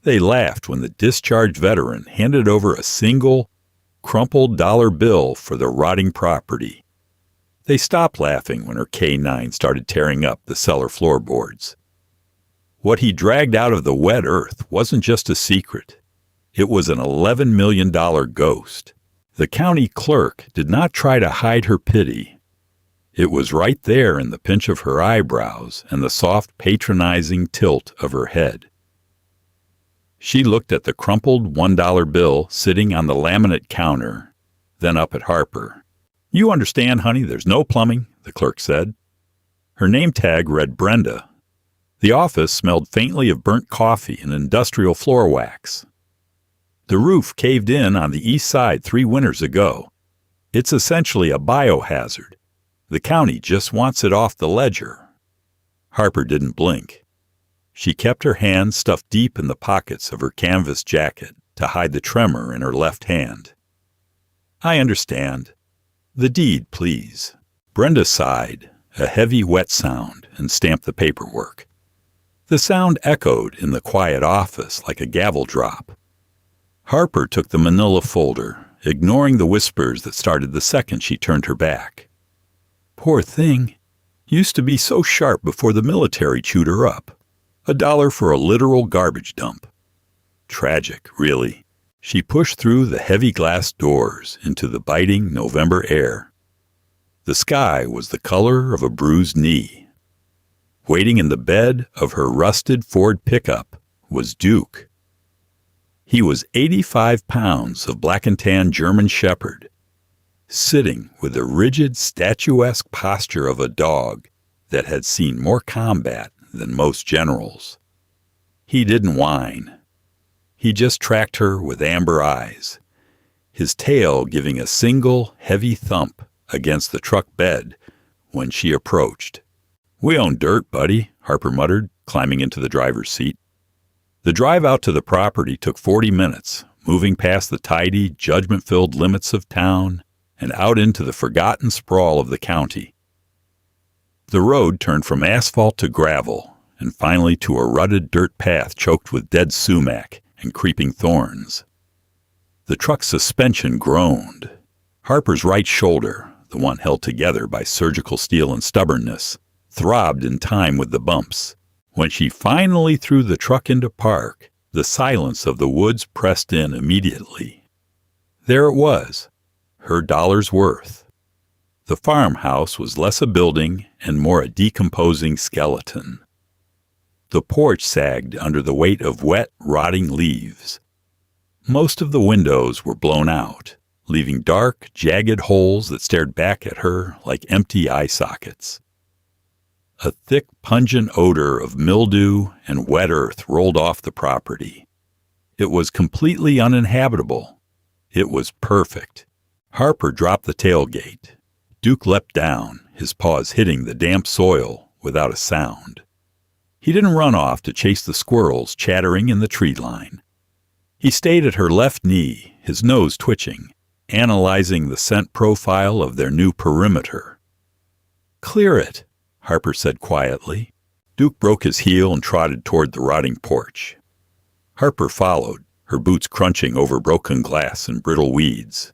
They laughed when the discharged veteran handed over a single, crumpled dollar bill for the rotting property. They stopped laughing when her K-9 started tearing up the cellar floorboards. What he dragged out of the wet earth wasn't just a secret. It was an $11 million ghost. The county clerk did not try to hide her pity. It was right there in the pinch of her eyebrows and the soft, patronizing tilt of her head. She looked at the crumpled $1 bill sitting on the laminate counter, then up at Harper. "You understand, honey, there's no plumbing," the clerk said. Her name tag read Brenda. The office smelled faintly of burnt coffee and industrial floor wax. The roof caved in on the east side 3 winters ago. It's essentially a biohazard. The county just wants it off the ledger. Harper didn't blink. She kept her hands stuffed deep in the pockets of her canvas jacket to hide the tremor in her left hand. "I understand. The deed, please." Brenda sighed, a heavy, wet sound, and stamped the paperwork. The sound echoed in the quiet office like a gavel drop. Harper took the manila folder, ignoring the whispers that started the second she turned her back. "Poor thing. Used to be so sharp before the military chewed her up. $1 for a literal garbage dump. Tragic, really." She pushed through the heavy glass doors into the biting November air. The sky was the color of a bruised knee. Waiting in the bed of her rusted Ford pickup was Duke. He was 85 pounds of black and tan German shepherd, sitting with the rigid, statuesque posture of a dog that had seen more combat than most generals. He didn't whine. He just tracked her with amber eyes, his tail giving a single, heavy thump against the truck bed when she approached. "We own dirt, buddy," Harper muttered, climbing into the driver's seat. The drive out to the property took 40 minutes, moving past the tidy, judgment-filled limits of town and out into the forgotten sprawl of the county. The road turned from asphalt to gravel and finally to a rutted dirt path choked with dead sumac and creeping thorns. The truck's suspension groaned. Harper's right shoulder, the one held together by surgical steel and stubbornness, throbbed in time with the bumps. When she finally threw the truck into park, the silence of the woods pressed in immediately. There it was, her dollar's worth. The farmhouse was less a building and more a decomposing skeleton. The porch sagged under the weight of wet, rotting leaves. Most of the windows were blown out, leaving dark, jagged holes that stared back at her like empty eye sockets. A thick, pungent odor of mildew and wet earth rolled off the property. It was completely uninhabitable. It was perfect. Harper dropped the tailgate. Duke leapt down, his paws hitting the damp soil without a sound. He didn't run off to chase the squirrels chattering in the tree line. He stayed at her left knee, his nose twitching, analyzing the scent profile of their new perimeter. "Clear it," Harper said quietly. Duke broke his heel and trotted toward the rotting porch. Harper followed, her boots crunching over broken glass and brittle weeds.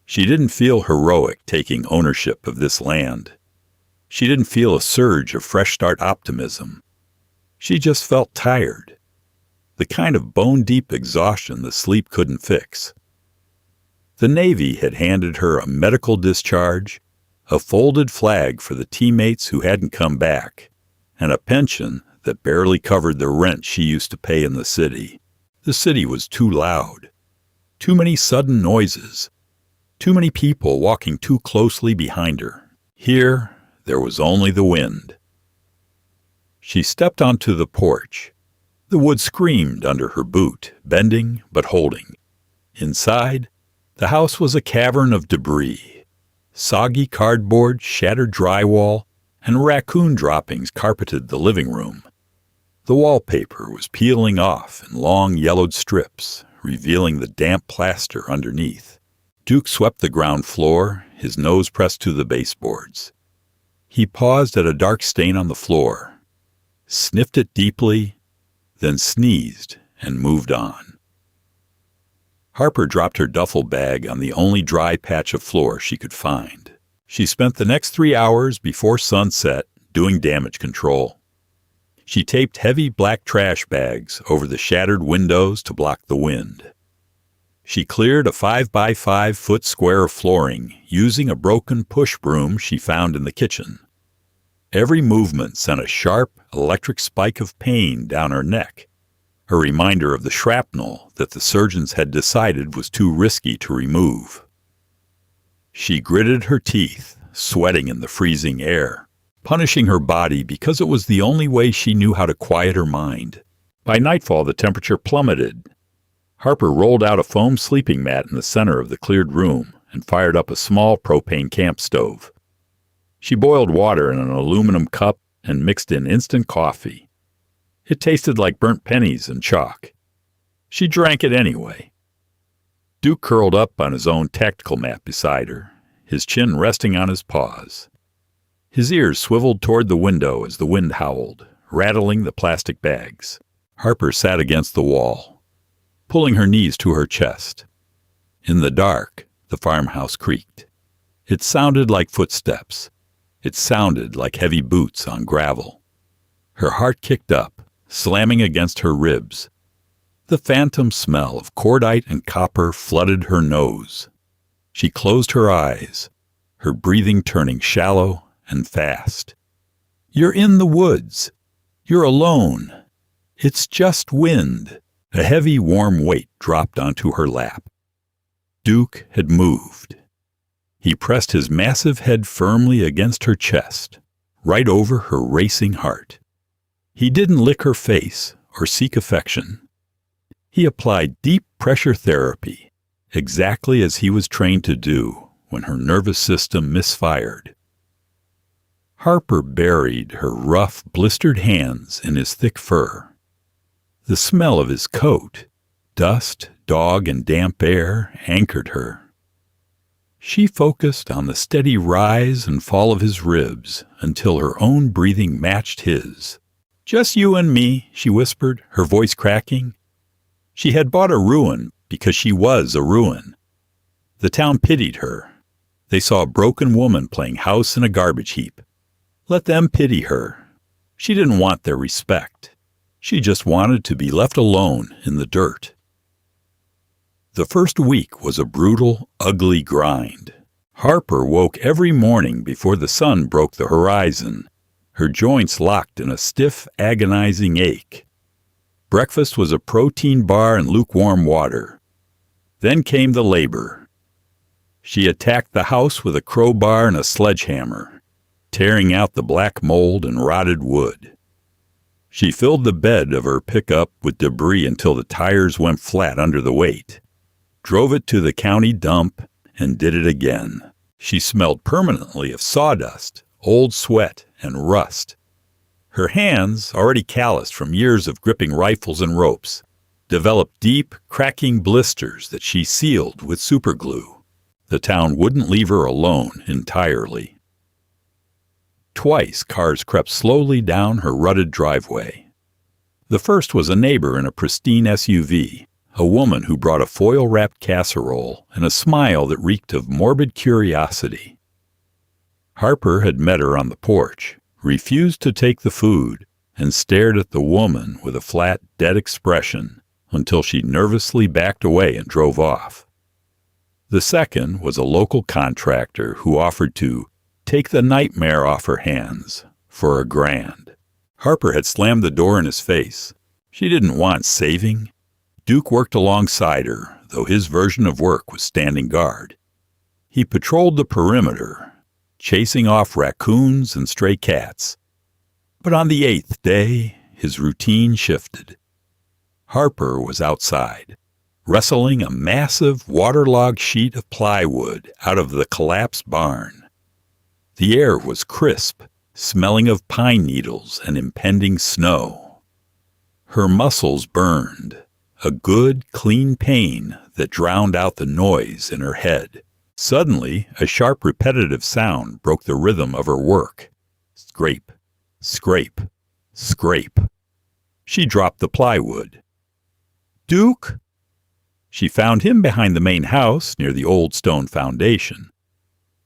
She didn't feel heroic taking ownership of this land. She didn't feel a surge of fresh start optimism. She just felt tired. The kind of bone-deep exhaustion the sleep couldn't fix. The Navy had handed her a medical discharge, a folded flag for the teammates who hadn't come back, and a pension that barely covered the rent she used to pay in the city. The city was too loud. Too many sudden noises. Too many people walking too closely behind her. Here, there was only the wind. She stepped onto the porch. The wood screamed under her boot, bending but holding. Inside, the house was a cavern of debris. Soggy cardboard, shattered drywall, and raccoon droppings carpeted the living room. The wallpaper was peeling off in long yellowed strips, revealing the damp plaster underneath. Duke swept the ground floor, his nose pressed to the baseboards. He paused at a dark stain on the floor, sniffed it deeply, then sneezed and moved on. Harper dropped her duffel bag on the only dry patch of floor she could find. She spent the next 3 hours before sunset doing damage control. She taped heavy black trash bags over the shattered windows to block the wind. She cleared a 5-by-5-foot square of flooring using a broken push broom she found in the kitchen. Every movement sent a sharp, electric spike of pain down her neck, a reminder of the shrapnel that the surgeons had decided was too risky to remove. She gritted her teeth, sweating in the freezing air, punishing her body because it was the only way she knew how to quiet her mind. By nightfall, the temperature plummeted. Harper rolled out a foam sleeping mat in the center of the cleared room and fired up a small propane camp stove. She boiled water in an aluminum cup and mixed in instant coffee. It tasted like burnt pennies and chalk. She drank it anyway. Duke curled up on his own tactical mat beside her, his chin resting on his paws. His ears swiveled toward the window as the wind howled, rattling the plastic bags. Harper sat against the wall, pulling her knees to her chest. In the dark, the farmhouse creaked. It sounded like footsteps. It sounded like heavy boots on gravel. Her heart kicked up, slamming against her ribs. The phantom smell of cordite and copper flooded her nose. She closed her eyes, her breathing turning shallow and fast. You're in the woods. You're alone. It's just wind. A heavy, warm weight dropped onto her lap. Duke had moved. He pressed his massive head firmly against her chest, right over her racing heart. He didn't lick her face or seek affection. He applied deep pressure therapy, exactly as he was trained to do when her nervous system misfired. Harper buried her rough, blistered hands in his thick fur. The smell of his coat, dust, dog, and damp air anchored her. She focused on the steady rise and fall of his ribs until her own breathing matched his. "Just you and me," she whispered, her voice cracking. She had bought a ruin because she was a ruin. The town pitied her. They saw a broken woman playing house in a garbage heap. Let them pity her. She didn't want their respect. She just wanted to be left alone in the dirt. The first week was a brutal, ugly grind. Harper woke every morning before the sun broke the horizon, her joints locked in a stiff, agonizing ache. Breakfast was a protein bar and lukewarm water. Then came the labor. She attacked the house with a crowbar and a sledgehammer, tearing out the black mold and rotted wood. She filled the bed of her pickup with debris until the tires went flat under the weight, drove it to the county dump, and did it again. She smelled permanently of sawdust, old sweat, and rust. Her hands, already calloused from years of gripping rifles and ropes, developed deep, cracking blisters that she sealed with superglue. The town wouldn't leave her alone entirely. Twice cars crept slowly down her rutted driveway. The first was a neighbor in a pristine SUV, a woman who brought a foil-wrapped casserole and a smile that reeked of morbid curiosity. Harper had met her on the porch, refused to take the food, and stared at the woman with a flat, dead expression until she nervously backed away and drove off. The second was a local contractor who offered to take the nightmare off her hands for $1,000. Harper had slammed the door in his face. She didn't want saving. Duke worked alongside her, though his version of work was standing guard. He patrolled the perimeter, chasing off raccoons and stray cats. But on the 8th day, his routine shifted. Harper was outside, wrestling a massive, waterlogged sheet of plywood out of the collapsed barn. The air was crisp, smelling of pine needles and impending snow. Her muscles burned, a good, clean pain that drowned out the noise in her head. Suddenly, a sharp, repetitive sound broke the rhythm of her work. Scrape, scrape, scrape. She dropped the plywood. Duke?" She found him behind the main house near the old stone foundation.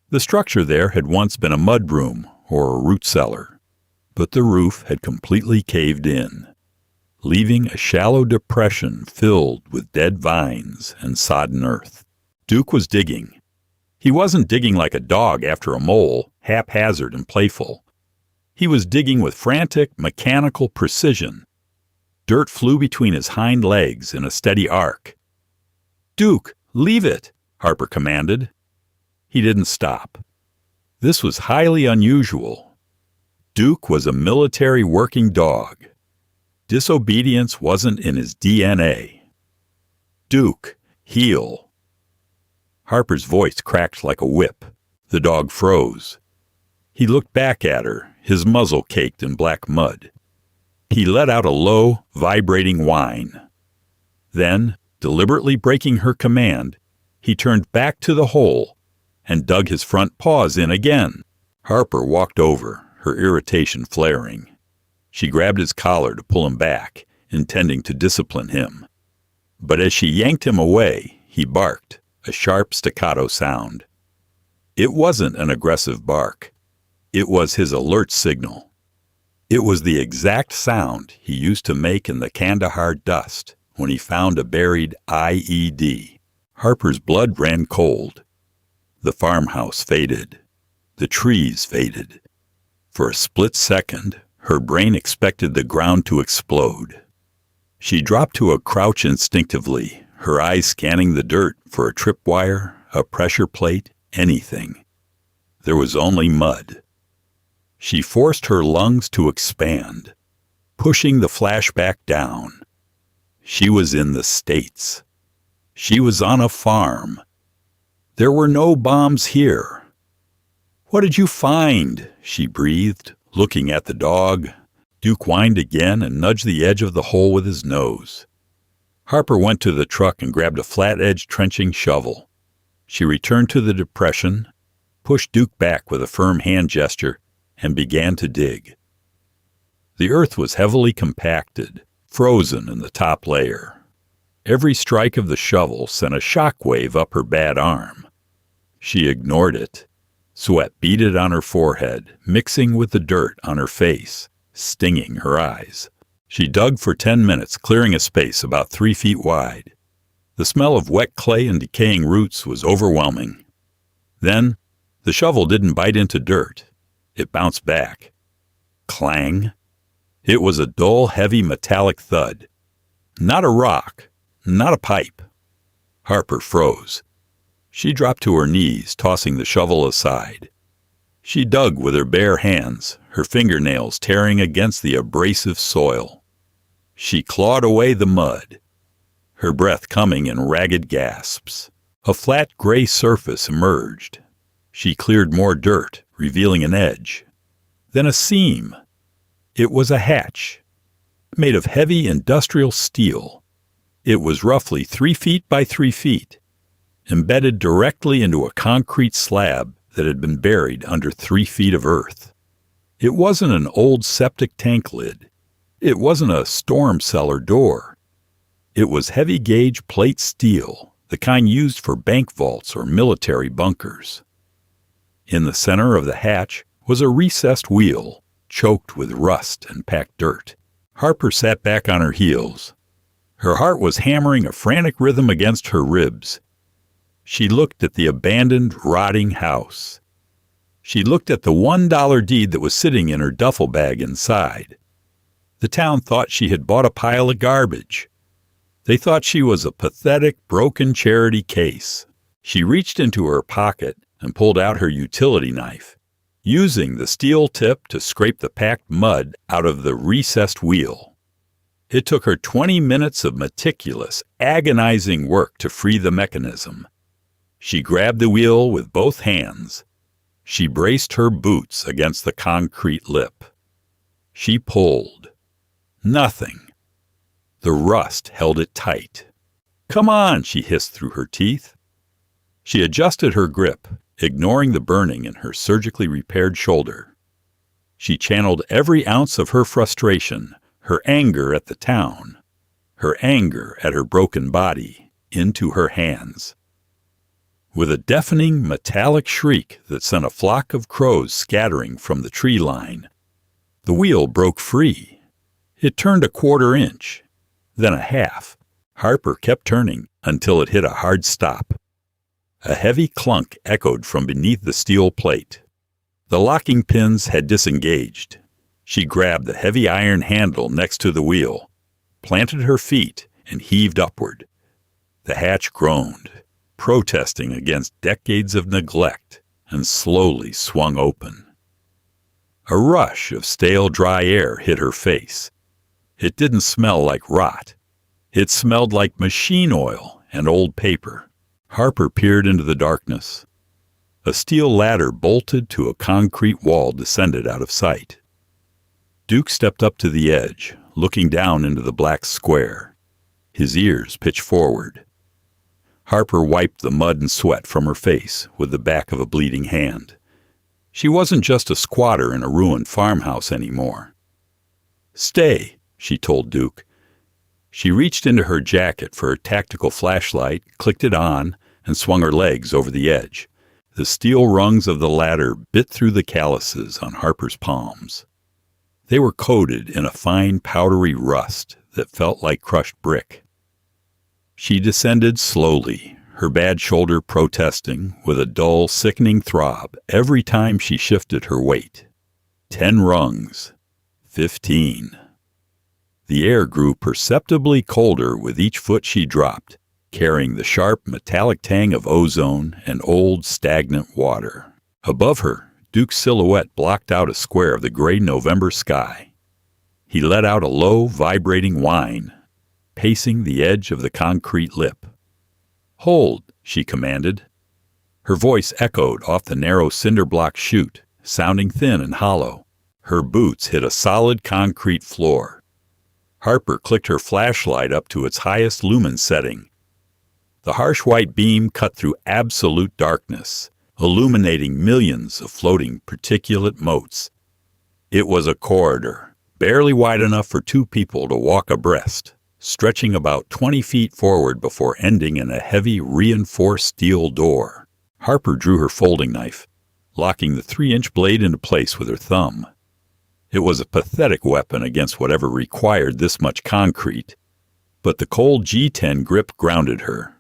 The structure there had once been a mudroom or a root cellar, but the roof had completely caved in, leaving a shallow depression filled with dead vines and sodden earth. Duke was digging. He wasn't digging like a dog after a mole, haphazard and playful. He was digging with frantic, mechanical precision. Dirt flew between his hind legs in a steady arc. "Duke, leave it," Harper commanded. He didn't stop. This was highly unusual. Duke was a military working dog. Disobedience wasn't in his DNA. "Duke, heel." Harper's voice cracked like a whip. The dog froze. He looked back at her, his muzzle caked in black mud. He let out a low, vibrating whine. Then, deliberately breaking her command, he turned back to the hole and dug his front paws in again. Harper walked over, her irritation flaring. She grabbed his collar to pull him back, intending to discipline him. But as she yanked him away, he barked, a sharp staccato sound. It wasn't an aggressive bark. It was his alert signal. It was the exact sound he used to make in the Kandahar dust when he found a buried IED. Harper's blood ran cold. The farmhouse faded. The trees faded. For a split second, her brain expected the ground to explode. She dropped to a crouch instinctively, her eyes scanning the dirt for a tripwire, a pressure plate, anything. There was only mud. She forced her lungs to expand, pushing the flashback down. She was in the States. She was on a farm. There were no bombs here. "What did you find?" she breathed, looking at the dog. Duke whined again and nudged the edge of the hole with his nose. Harper went to the truck and grabbed a flat-edged trenching shovel. She returned to the depression, pushed Duke back with a firm hand gesture, and began to dig. The earth was heavily compacted, frozen in the top layer. Every strike of the shovel sent a shock wave up her bad arm. She ignored it. Sweat beaded on her forehead, mixing with the dirt on her face, stinging her eyes. She dug for 10 minutes, clearing a space about 3 feet wide. The smell of wet clay and decaying roots was overwhelming. Then, the shovel didn't bite into dirt. It bounced back. Clang. It was a dull, heavy metallic thud. Not a rock, not a pipe. Harper froze. She dropped to her knees, tossing the shovel aside. She dug with her bare hands, her fingernails tearing against the abrasive soil. She clawed away the mud, her breath coming in ragged gasps. A flat gray surface emerged. She cleared more dirt, revealing an edge. Then a seam. It was a hatch, made of heavy industrial steel. It was roughly 3 feet by 3 feet, embedded directly into a concrete slab that had been buried under 3 feet of earth. It wasn't an old septic tank lid. It wasn't a storm cellar door. It was heavy-gauge plate steel, the kind used for bank vaults or military bunkers. In the center of the hatch was a recessed wheel, choked with rust and packed dirt. Harper sat back on her heels. Her heart was hammering a frantic rhythm against her ribs. She looked at the abandoned, rotting house. She looked at the $1 deed that was sitting in her duffel bag inside. The town thought she had bought a pile of garbage. They thought she was a pathetic, broken charity case. She reached into her pocket and pulled out her utility knife, using the steel tip to scrape the packed mud out of the recessed wheel. It took her 20 minutes of meticulous, agonizing work to free the mechanism. She grabbed the wheel with both hands. She braced her boots against the concrete lip. She pulled. Nothing. The rust held it tight. "Come on," she hissed through her teeth. She adjusted her grip, ignoring the burning in her surgically repaired shoulder. She channeled every ounce of her frustration, her anger at the town, her anger at her broken body into her hands. With a deafening metallic shriek that sent a flock of crows scattering from the tree line, the wheel broke free. It turned a quarter inch, then a half. Harper kept turning until it hit a hard stop. A heavy clunk echoed from beneath the steel plate. The locking pins had disengaged. She grabbed the heavy iron handle next to the wheel, planted her feet, and heaved upward. The hatch groaned, protesting against decades of neglect, and slowly swung open. A rush of stale, dry air hit her face. It didn't smell like rot. It smelled like machine oil and old paper. Harper peered into the darkness. A steel ladder bolted to a concrete wall descended out of sight. Duke stepped up to the edge, looking down into the black square. His ears pitched forward. Harper wiped the mud and sweat from her face with the back of a bleeding hand. She wasn't just a squatter in a ruined farmhouse anymore. "Stay," she told Duke. She reached into her jacket for her tactical flashlight, clicked it on, and swung her legs over the edge. The steel rungs of the ladder bit through the calluses on Harper's palms. They were coated in a fine powdery rust that felt like crushed brick. She descended slowly, her bad shoulder protesting with a dull, sickening throb every time she shifted her weight. 10 rungs. 15. The air grew perceptibly colder with each foot she dropped, carrying the sharp, metallic tang of ozone and old, stagnant water. Above her, Duke's silhouette blocked out a square of the gray November sky. He let out a low, vibrating whine, pacing the edge of the concrete lip. "Hold," she commanded. Her voice echoed off the narrow cinder block chute, sounding thin and hollow. Her boots hit a solid concrete floor. Harper clicked her flashlight up to its highest lumen setting. The harsh white beam cut through absolute darkness, illuminating millions of floating particulate motes. It was a corridor, barely wide enough for 2 people to walk abreast, stretching about 20 feet forward before ending in a heavy, reinforced steel door. Harper drew her folding knife, locking the 3-inch blade into place with her thumb. It was a pathetic weapon against whatever required this much concrete, but the cold G10 grip grounded her.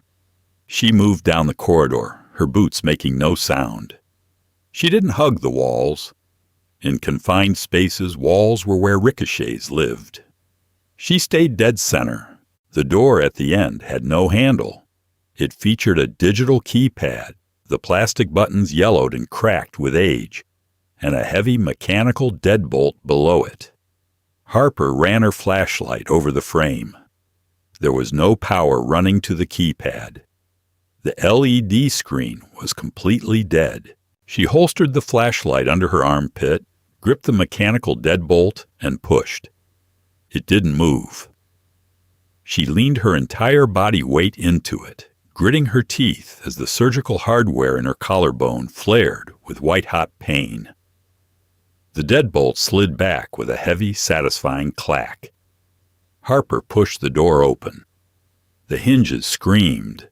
She moved down the corridor, her boots making no sound. She didn't hug the walls. In confined spaces, walls were where ricochets lived. She stayed dead center. The door at the end had no handle. It featured a digital keypad, the plastic buttons yellowed and cracked with age, and a heavy mechanical deadbolt below it. Harper ran her flashlight over the frame. There was no power running to the keypad. The LED screen was completely dead. She holstered the flashlight under her armpit, gripped the mechanical deadbolt, and pushed. It didn't move. She leaned her entire body weight into it, gritting her teeth as the surgical hardware in her collarbone flared with white-hot pain. The deadbolt slid back with a heavy, satisfying clack. Harper pushed the door open. The hinges screamed,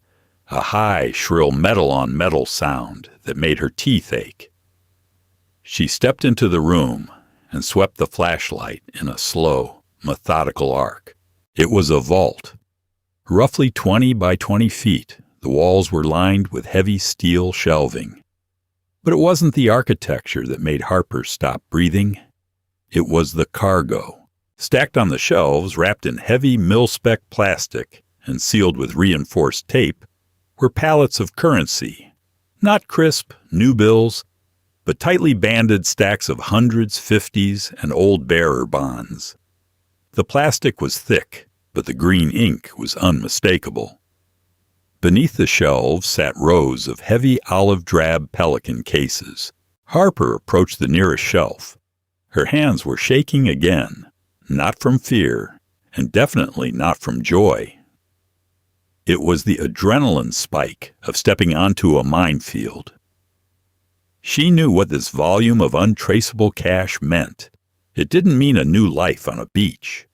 a high, shrill metal-on-metal sound that made her teeth ache. She stepped into the room and swept the flashlight in a slow, methodical arc. It was a vault. Roughly 20 by 20 feet, the walls were lined with heavy steel shelving. But it wasn't the architecture that made Harper stop breathing. It was the cargo. Stacked on the shelves, wrapped in heavy mil-spec plastic and sealed with reinforced tape, were pallets of currency. Not crisp, new bills, but tightly banded stacks of hundreds, 50s, and old bearer bonds. The plastic was thick, but the green ink was unmistakable. Beneath the shelves sat rows of heavy olive-drab pelican cases. Harper approached the nearest shelf. Her hands were shaking again, not from fear, and definitely not from joy. It was the adrenaline spike of stepping onto a minefield. She knew what this volume of untraceable cash meant. It didn't mean a new life on a beach.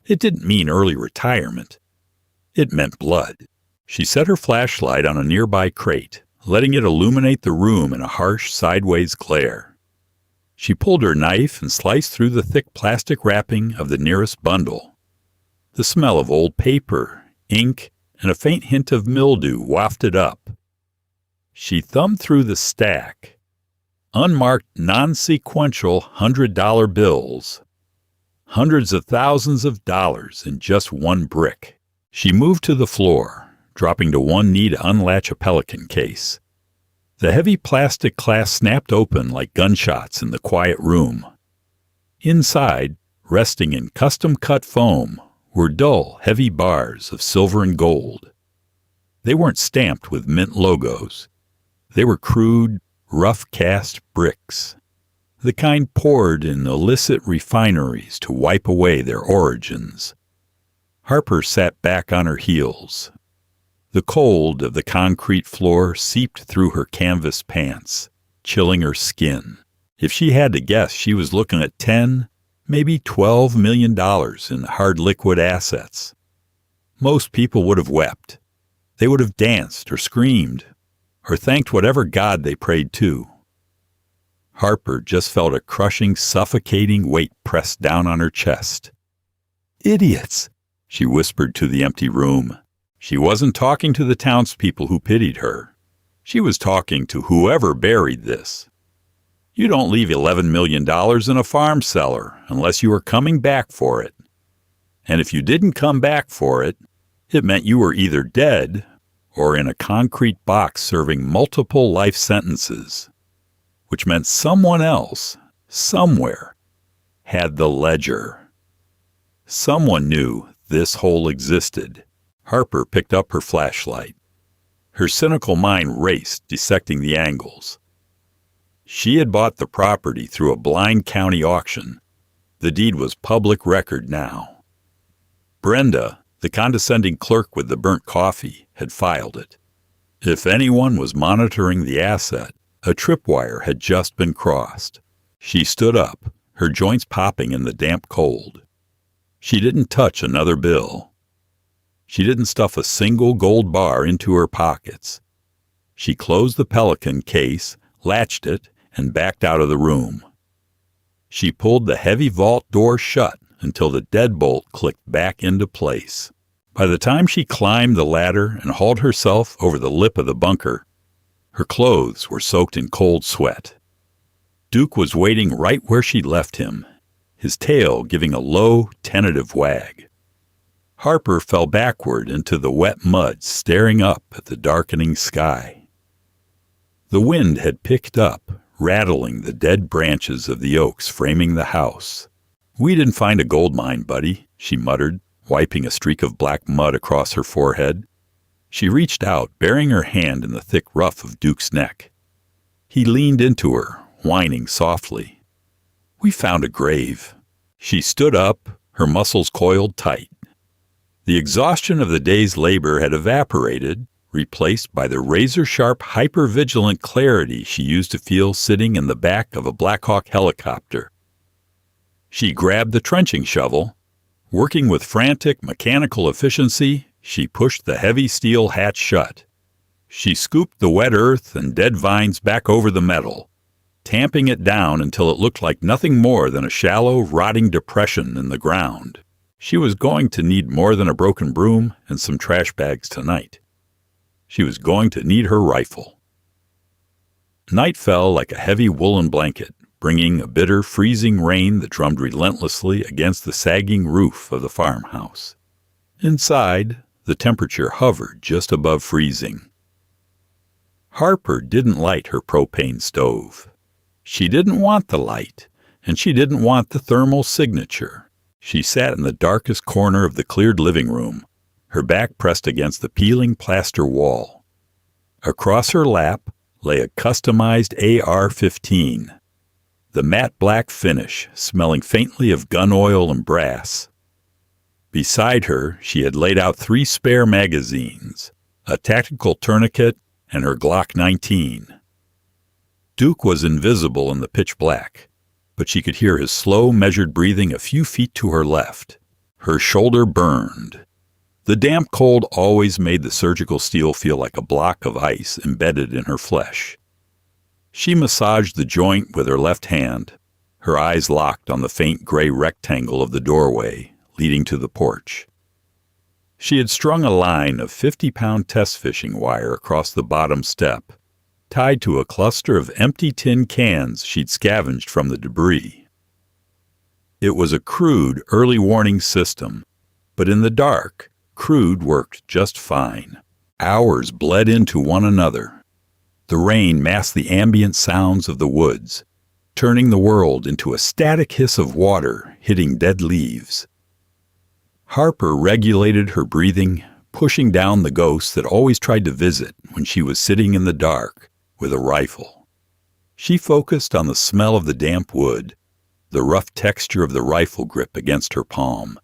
It didn't mean early retirement. It meant blood. She set her flashlight on a nearby crate, letting it illuminate the room in a harsh, sideways glare. She pulled her knife and sliced through the thick plastic wrapping of the nearest bundle. The smell of old paper, ink, and a faint hint of mildew wafted up. She thumbed through the stack. Unmarked, non-sequential $100 bills. Hundreds of thousands of dollars in just one brick. She moved to the floor, dropping to one knee to unlatch a Pelican case. The heavy plastic clasp snapped open like gunshots in the quiet room. Inside, resting in custom-cut foam, were dull, heavy bars of silver and gold. They weren't stamped with mint logos. They were crude, rough-cast bricks, the kind poured in illicit refineries to wipe away their origins. Harper sat back on her heels. The cold of the concrete floor seeped through her canvas pants, chilling her skin. If she had to guess, she was looking at $10, maybe $12 million in hard liquid assets. Most people would have wept. They would have danced or screamed, or thanked whatever god they prayed to. Harper just felt a crushing, suffocating weight pressed down on her chest. "Idiots," she whispered to the empty room. She wasn't talking to the townspeople who pitied her. She was talking to whoever buried this. You don't leave $11 million in a farm cellar unless you are coming back for it. And if you didn't come back for it, it meant you were either dead or in a concrete box serving multiple life sentences, which meant someone else, somewhere, had the ledger. Someone knew this hole existed. Harper picked up her flashlight. Her cynical mind raced, dissecting the angles. She had bought the property through a blind county auction. The deed was public record now. Brenda, the condescending clerk with the burnt coffee, had filed it. If anyone was monitoring the asset, a tripwire had just been crossed. She stood up, her joints popping in the damp cold. She didn't touch another bill. She didn't stuff a single gold bar into her pockets. She closed the Pelican case, latched it, and backed out of the room. She pulled the heavy vault door shut until the deadbolt clicked back into place. By the time she climbed the ladder and hauled herself over the lip of the bunker, her clothes were soaked in cold sweat. Duke was waiting right where she'd left him, his tail giving a low, tentative wag. Harper fell backward into the wet mud, staring up at the darkening sky. The wind had picked up, rattling the dead branches of the oaks framing the house. "We didn't find a gold mine, buddy," she muttered, wiping a streak of black mud across her forehead. She reached out, burying her hand in the thick ruff of Duke's neck. He leaned into her, whining softly. "We found a grave." She stood up, her muscles coiled tight. The exhaustion of the day's labor had evaporated, replaced by the razor-sharp, hyper-vigilant clarity she used to feel sitting in the back of a Black Hawk helicopter. She grabbed the trenching shovel. Working with frantic, mechanical efficiency, she pushed the heavy steel hatch shut. She scooped the wet earth and dead vines back over the metal, tamping it down until it looked like nothing more than a shallow, rotting depression in the ground. She was going to need more than a broken broom and some trash bags tonight. She was going to need her rifle. Night fell like a heavy woolen blanket, bringing a bitter, freezing rain that drummed relentlessly against the sagging roof of the farmhouse. Inside, the temperature hovered just above freezing. Harper didn't light her propane stove. She didn't want the light, and she didn't want the thermal signature. She sat in the darkest corner of the cleared living room, her back pressed against the peeling plaster wall. Across her lap lay a customized AR-15, the matte black finish smelling faintly of gun oil and brass. Beside her, she had laid out 3 spare magazines, a tactical tourniquet, and her Glock 19. Duke was invisible in the pitch black, but she could hear his slow, measured breathing a few feet to her left. Her shoulder burned. The damp cold always made the surgical steel feel like a block of ice embedded in her flesh. She massaged the joint with her left hand, her eyes locked on the faint gray rectangle of the doorway leading to the porch. She had strung a line of 50-pound test fishing wire across the bottom step, tied to a cluster of empty tin cans she'd scavenged from the debris. It was a crude early warning system, but in the dark, crude worked just fine. Hours bled into one another. The rain masked the ambient sounds of the woods, turning the world into a static hiss of water hitting dead leaves. Harper regulated her breathing, pushing down the ghosts that always tried to visit when she was sitting in the dark with a rifle. She focused on the smell of the damp wood, the rough texture of the rifle grip against her palm,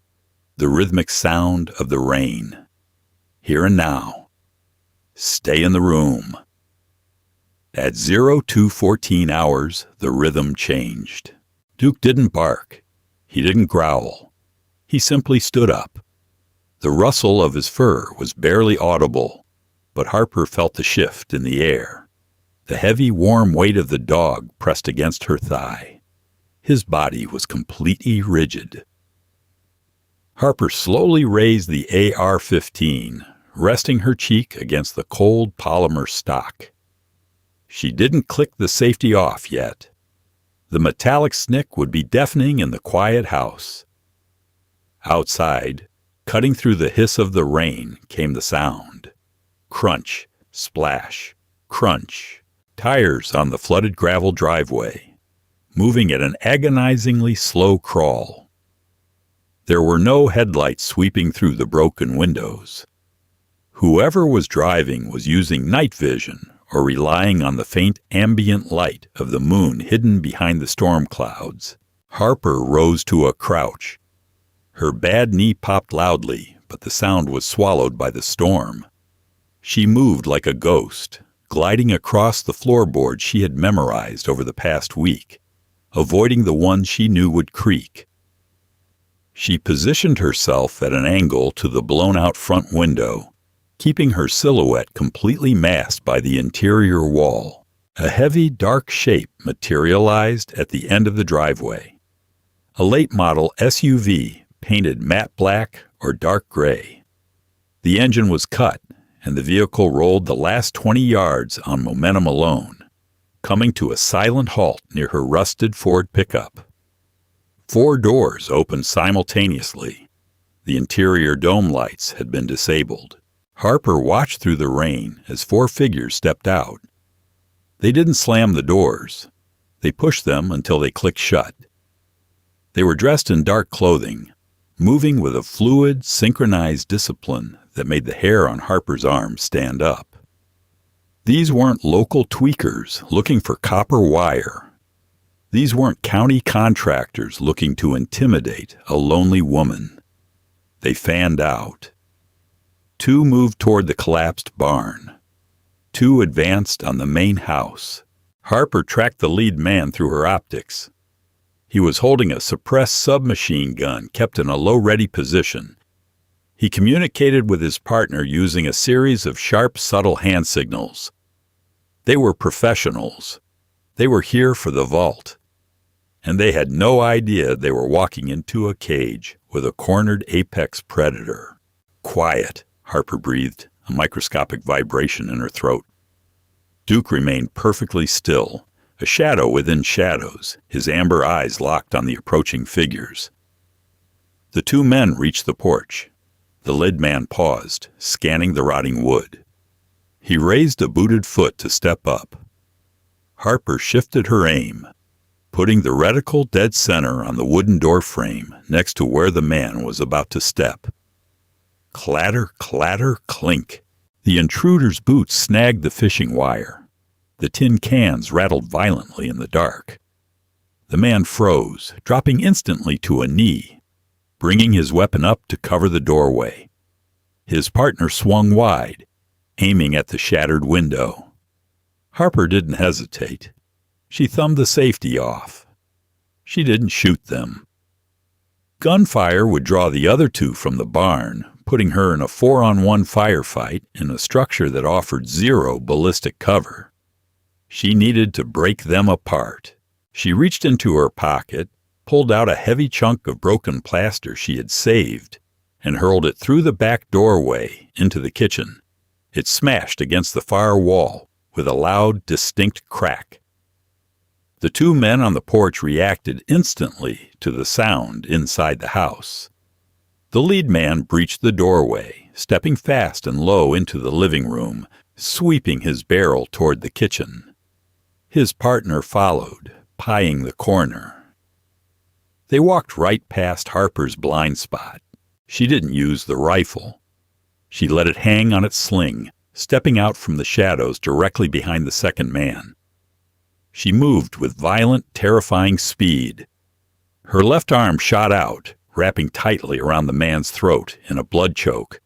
the rhythmic sound of the rain. Here and now. Stay in the room. At 02:14 hours, the rhythm changed. Duke didn't bark. He didn't growl. He simply stood up. The rustle of his fur was barely audible, but Harper felt the shift in the air. The heavy, warm weight of the dog pressed against her thigh. His body was completely rigid. Harper slowly raised the AR-15, resting her cheek against the cold polymer stock. She didn't click the safety off yet. The metallic snick would be deafening in the quiet house. Outside, cutting through the hiss of the rain, came the sound. Crunch, splash, crunch. Tires on the flooded gravel driveway, moving at an agonizingly slow crawl. There were no headlights sweeping through the broken windows. Whoever was driving was using night vision or relying on the faint ambient light of the moon hidden behind the storm clouds. Harper rose to a crouch. Her bad knee popped loudly, but the sound was swallowed by the storm. She moved like a ghost, gliding across the floorboards she had memorized over the past week, avoiding the ones she knew would creak. She positioned herself at an angle to the blown-out front window, keeping her silhouette completely masked by the interior wall. A heavy, dark shape materialized at the end of the driveway. A late-model SUV painted matte black or dark gray. The engine was cut, and the vehicle rolled the last 20 yards on momentum alone, coming to a silent halt near her rusted Ford pickup. 4 doors opened simultaneously. The interior dome lights had been disabled. Harper watched through the rain as 4 figures stepped out. They didn't slam the doors. They pushed them until they clicked shut. They were dressed in dark clothing, moving with a fluid, synchronized discipline that made the hair on Harper's arms stand up. These weren't local tweakers looking for copper wire. These weren't county contractors looking to intimidate a lonely woman. They fanned out. 2 moved toward the collapsed barn. 2 advanced on the main house. Harper tracked the lead man through her optics. He was holding a suppressed submachine gun kept in a low-ready position. He communicated with his partner using a series of sharp, subtle hand signals. They were professionals. They were here for the vault. And they had no idea they were walking into a cage with a cornered apex predator. Quiet, Harper breathed, a microscopic vibration in her throat. Duke remained perfectly still, a shadow within shadows, his amber eyes locked on the approaching figures. The 2 men reached the porch. The lead man paused, scanning the rotting wood. He raised a booted foot to step up. Harper shifted her aim, putting the reticle dead center on the wooden door frame next to where the man was about to step. Clatter, clatter, clink. The intruder's boots snagged the fishing wire. The tin cans rattled violently in the dark. The man froze, dropping instantly to a knee, bringing his weapon up to cover the doorway. His partner swung wide, aiming at the shattered window. Harper didn't hesitate. She thumbed the safety off. She didn't shoot them. Gunfire would draw the other two from the barn, putting her in a 4-on-1 firefight in a structure that offered zero ballistic cover. She needed to break them apart. She reached into her pocket, pulled out a heavy chunk of broken plaster she had saved, and hurled it through the back doorway into the kitchen. It smashed against the far wall with a loud, distinct crack. The two men on the porch reacted instantly to the sound inside the house. The lead man breached the doorway, stepping fast and low into the living room, sweeping his barrel toward the kitchen. His partner followed, pieing the corner. They walked right past Harper's blind spot. She didn't use the rifle. She let it hang on its sling, stepping out from the shadows directly behind the second man. She moved with violent, terrifying speed. Her left arm shot out, wrapping tightly around the man's throat in a blood choke,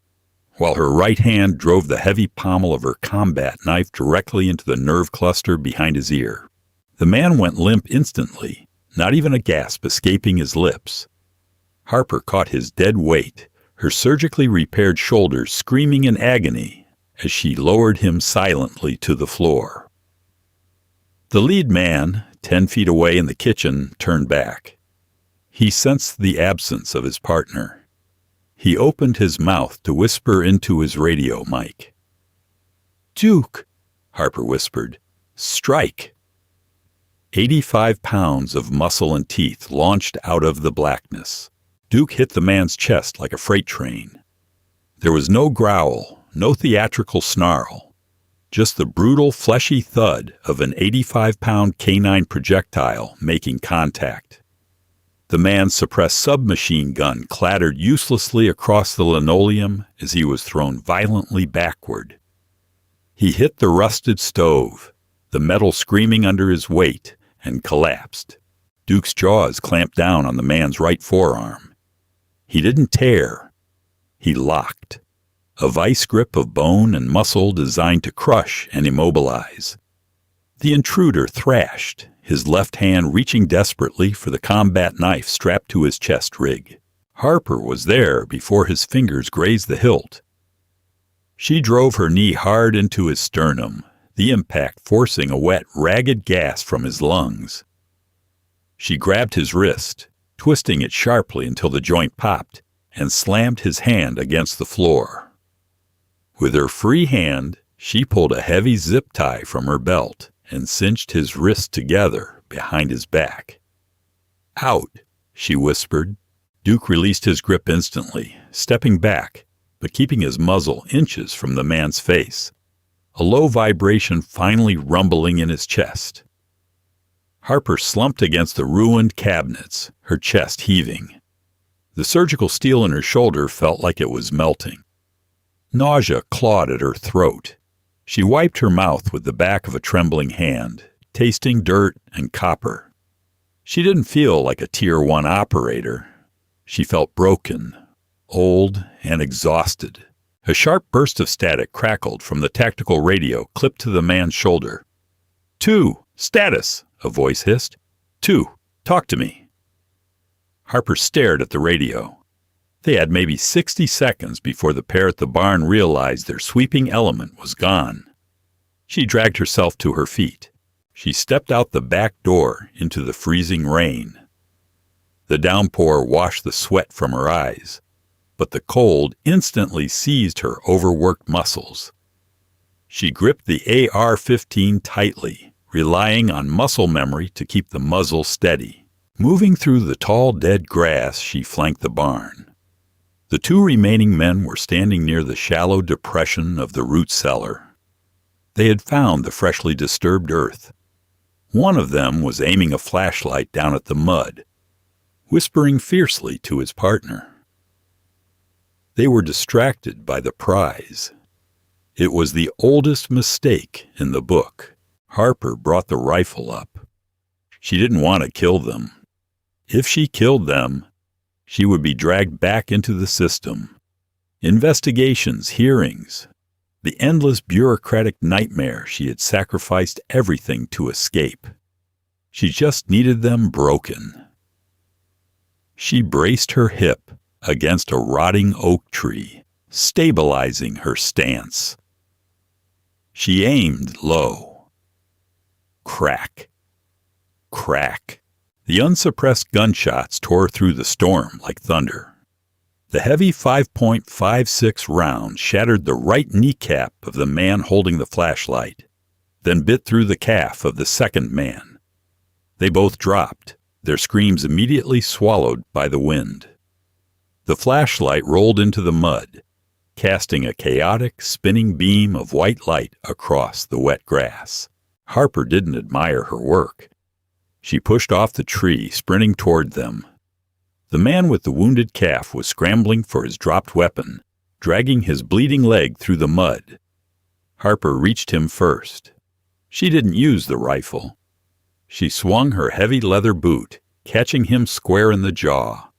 while her right hand drove the heavy pommel of her combat knife directly into the nerve cluster behind his ear. The man went limp instantly, not even a gasp escaping his lips. Harper caught his dead weight, her surgically repaired shoulders screaming in agony as she lowered him silently to the floor. The lead man, 10 feet away in the kitchen, turned back. He sensed the absence of his partner. He opened his mouth to whisper into his radio mic. "Duke," Harper whispered, "strike." 85 pounds of muscle and teeth launched out of the blackness. Duke hit the man's chest like a freight train. There was no growl, no theatrical snarl. Just the brutal, fleshy thud of an 85-pound canine projectile making contact. The man's suppressed submachine gun clattered uselessly across the linoleum as he was thrown violently backward. He hit the rusted stove, the metal screaming under his weight, and collapsed. Duke's jaws clamped down on the man's right forearm. He didn't tear. He locked. A vice grip of bone and muscle designed to crush and immobilize. The intruder thrashed, his left hand reaching desperately for the combat knife strapped to his chest rig. Harper was there before his fingers grazed the hilt. She drove her knee hard into his sternum, the impact forcing a wet, ragged gas from his lungs. She grabbed his wrist, twisting it sharply until the joint popped, and slammed his hand against the floor. With her free hand, she pulled a heavy zip tie from her belt and cinched his wrists together behind his back. "Out," she whispered. Duke released his grip instantly, stepping back, but keeping his muzzle inches from the man's face, a low vibration finally rumbling in his chest. Harper slumped against the ruined cabinets, her chest heaving. The surgical steel in her shoulder felt like it was melting. Nausea clawed at her throat. She wiped her mouth with the back of a trembling hand, tasting dirt and copper. She didn't feel like a Tier 1 operator. She felt broken, old, and exhausted. A sharp burst of static crackled from the tactical radio clipped to the man's shoulder. "2, status," a voice hissed. "2, talk to me." Harper stared at the radio. They had maybe 60 seconds before the pair at the barn realized their sweeping element was gone. She dragged herself to her feet. She stepped out the back door into the freezing rain. The downpour washed the sweat from her eyes, but the cold instantly seized her overworked muscles. She gripped the AR-15 tightly, relying on muscle memory to keep the muzzle steady. Moving through the tall, dead grass, she flanked the barn. The two remaining men were standing near the shallow depression of the root cellar. They had found the freshly disturbed earth. One of them was aiming a flashlight down at the mud, whispering fiercely to his partner. They were distracted by the prize. It was the oldest mistake in the book. Harper brought the rifle up. She didn't want to kill them. If she killed them, she would be dragged back into the system. Investigations, hearings, the endless bureaucratic nightmare she had sacrificed everything to escape. She just needed them broken. She braced her hip against a rotting oak tree, stabilizing her stance. She aimed low. Crack. Crack. The unsuppressed gunshots tore through the storm like thunder. The heavy 5.56 round shattered the right kneecap of the man holding the flashlight, then bit through the calf of the second man. They both dropped, their screams immediately swallowed by the wind. The flashlight rolled into the mud, casting a chaotic, spinning beam of white light across the wet grass. Harper didn't admire her work. She pushed off the tree, sprinting toward them. The man with the wounded calf was scrambling for his dropped weapon, dragging his bleeding leg through the mud. Harper reached him first. She didn't use the rifle. She swung her heavy leather boot, catching him square in the jaw.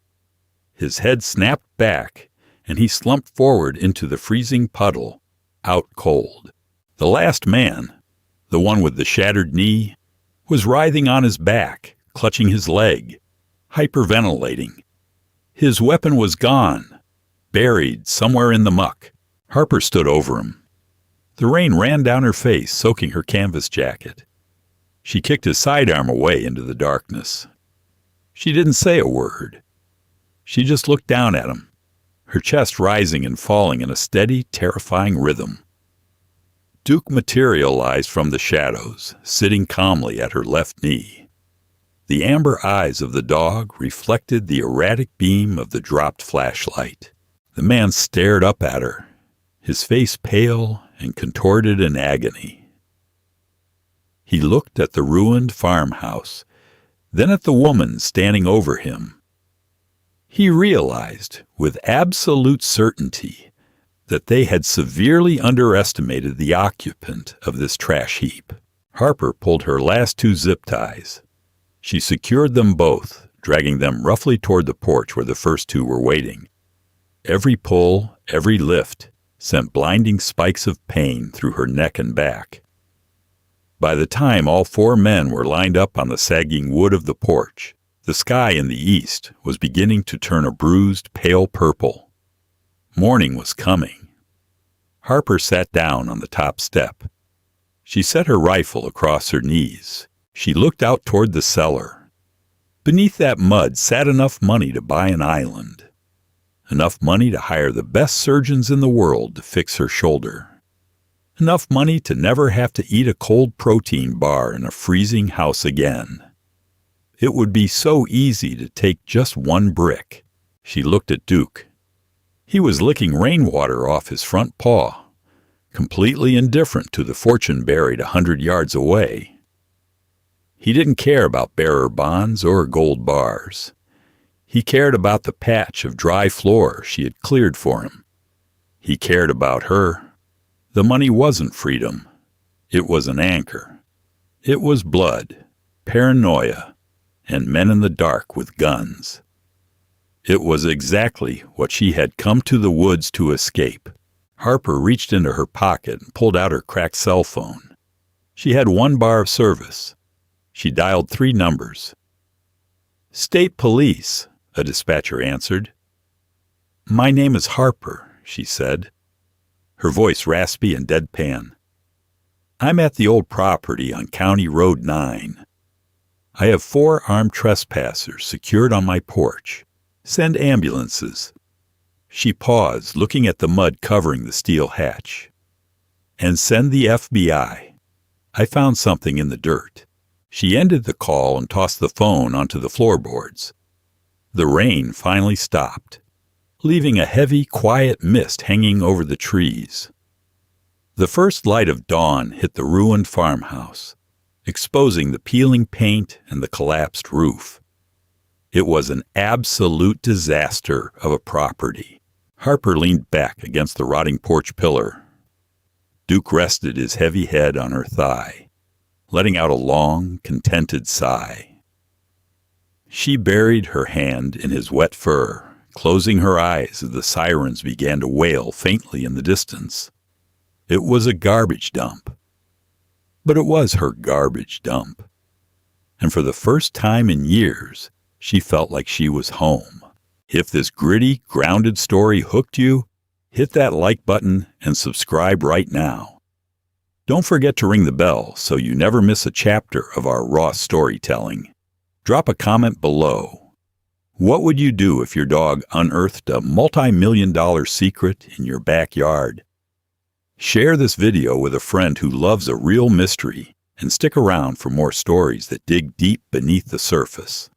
His head snapped back, and he slumped forward into the freezing puddle, out cold. The last man, the one with the shattered knee, was writhing on his back, clutching his leg, hyperventilating. His weapon was gone, buried somewhere in the muck. Harper stood over him. The rain ran down her face, soaking her canvas jacket. She kicked his sidearm away into the darkness. She didn't say a word. She just looked down at him, her chest rising and falling in a steady, terrifying rhythm. Duke materialized from the shadows, sitting calmly at her left knee. The amber eyes of the dog reflected the erratic beam of the dropped flashlight. The man stared up at her, his face pale and contorted in agony. He looked at the ruined farmhouse, then at the woman standing over him. He realized, with absolute certainty, that they had severely underestimated the occupant of this trash heap. Harper pulled her last two zip ties. She secured them both, dragging them roughly toward the porch where the first two were waiting. Every pull, every lift, sent blinding spikes of pain through her neck and back. By the time all four men were lined up on the sagging wood of the porch, the sky in the east was beginning to turn a bruised, pale purple. Morning was coming. Harper sat down on the top step. She set her rifle across her knees. She looked out toward the cellar. Beneath that mud sat enough money to buy an island. Enough money to hire the best surgeons in the world to fix her shoulder. Enough money to never have to eat a cold protein bar in a freezing house again. It would be so easy to take just one brick. She looked at Duke. He was licking rainwater off his front paw, completely indifferent to the fortune buried 100 yards away. He didn't care about bearer bonds or gold bars. He cared about the patch of dry floor she had cleared for him. He cared about her. The money wasn't freedom. It was an anchor. It was blood, paranoia, and men in the dark with guns. It was exactly what she had come to the woods to escape. Harper reached into her pocket and pulled out her cracked cell phone. She had 1 bar of service. She dialed 3 numbers. "State Police," a dispatcher answered. "My name is Harper," she said, her voice raspy and deadpan. "I'm at the old property on County Road 9. I have 4 armed trespassers secured on my porch. Send ambulances." She paused, looking at the mud covering the steel hatch. "And send the FBI. I found something in the dirt." She ended the call and tossed the phone onto the floorboards. The rain finally stopped, leaving a heavy, quiet mist hanging over the trees. The first light of dawn hit the ruined farmhouse, exposing the peeling paint and the collapsed roof. It was an absolute disaster of a property. Harper leaned back against the rotting porch pillar. Duke rested his heavy head on her thigh, letting out a long, contented sigh. She buried her hand in his wet fur, closing her eyes as the sirens began to wail faintly in the distance. It was a garbage dump. But it was her garbage dump. And for the first time in years, she felt like she was home. If this gritty, grounded story hooked you, hit that like button and subscribe right now. Don't forget to ring the bell so you never miss a chapter of our raw storytelling. Drop a comment below. What would you do if your dog unearthed a multi-million-dollar secret in your backyard? Share this video with a friend who loves a real mystery, and stick around for more stories that dig deep beneath the surface.